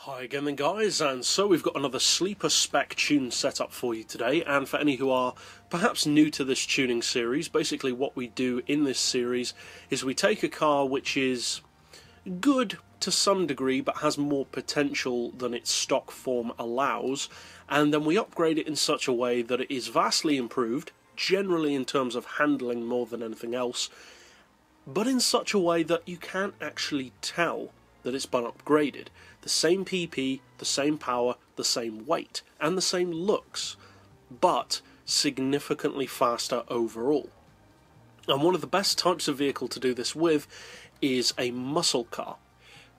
Hi again then guys, and so we've got another Sleeper Spec tune set up for you today, and for any who are perhaps new to this tuning series, basically what we do in this series is we take a car which is good to some degree but has more potential than its stock form allows, and then we upgrade it in such a way that it is vastly improved, generally in terms of handling more than anything else, but in such a way that you can't actually tell that it's been upgraded. The same PP, the same power, the same weight, and the same looks, but significantly faster overall. And one of the best types of vehicle to do this with is a muscle car,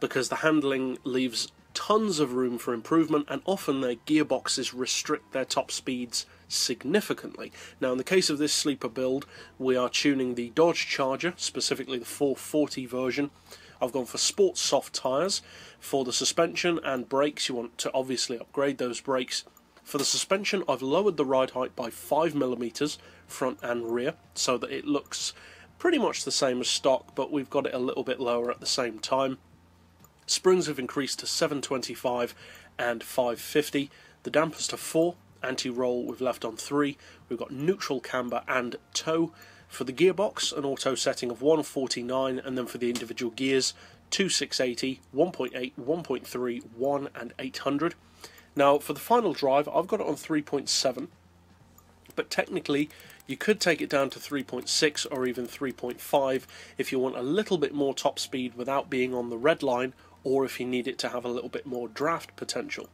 because the handling leaves tons of room for improvement, and often their gearboxes restrict their top speeds significantly. Now in the case of this sleeper build, we are tuning the Dodge Charger, specifically the 440 version. I've gone for sports soft tyres. For the suspension and brakes, you want to obviously upgrade those brakes. For the suspension, I've lowered the ride height by 5mm front and rear, so that it looks pretty much the same as stock, but we've got it a little bit lower at the same time. Springs have increased to 725 and 550. The dampers to 4. Anti-roll we've left on 3. We've got neutral camber and tow. For the gearbox, an auto setting of 149, and then for the individual gears, 2 680, 1.8, 1.3, 1 and 800. Now for the final drive, I've got it on 3.7, but technically you could take it down to 3.6 or even 3.5 if you want a little bit more top speed without being on the red line, or if you need it to have a little bit more draft potential.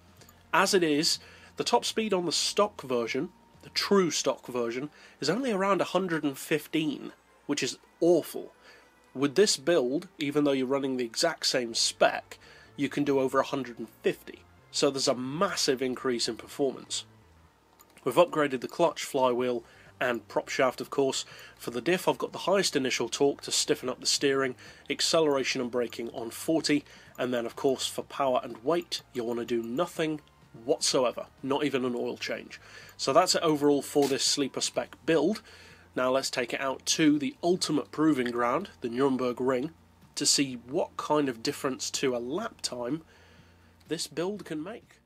As it is, the top speed on the stock version, the true stock version, is only around 115, which is awful. With this build, even though you're running the exact same spec, you can do over 150, so there's a massive increase in performance. We've upgraded the clutch, flywheel and prop shaft, of course. For the diff, I've got the highest initial torque to stiffen up the steering, acceleration and braking on 40, and then of course for power and weight you want to do nothing whatsoever, not even an oil change. So that's it overall for this Sleeper Spec build. Now let's take it out to the ultimate proving ground, the Nurburgring, to see what kind of difference to a lap time this build can make.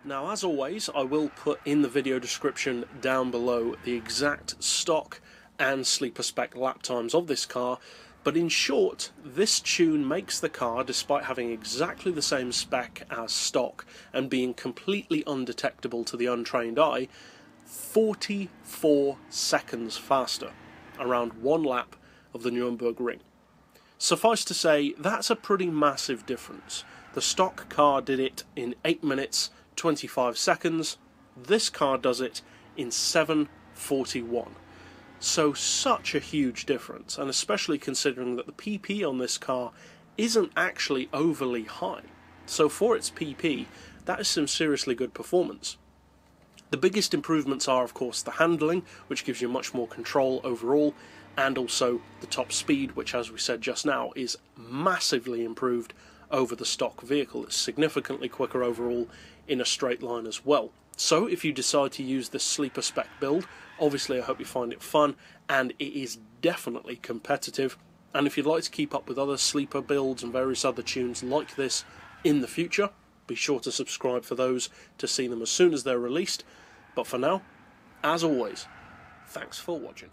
Now as always, I will put in the video description down below the exact stock and Sleeper Spec lap times of this car, but in short, this tune makes the car, despite having exactly the same spec as stock and being completely undetectable to the untrained eye, 44 seconds faster, around one lap of the Nurburgring. Suffice to say, that's a pretty massive difference. The stock car did it in 8 minutes 25 seconds, this car does it in 7:41. So such a huge difference, and especially considering that the PP on this car isn't actually overly high. So for its PP, that is some seriously good performance. The biggest improvements are of course the handling, which gives you much more control overall, and also the top speed, which as we said just now is massively improved over the stock vehicle. It's significantly quicker overall in a straight line as well. So if you decide to use this Sleeper Spec build, obviously I hope you find it fun, and it is definitely competitive. And if you'd like to keep up with other sleeper builds and various other tunes like this in the future, be sure to subscribe for those to see them as soon as they're released. But for now, as always, thanks for watching.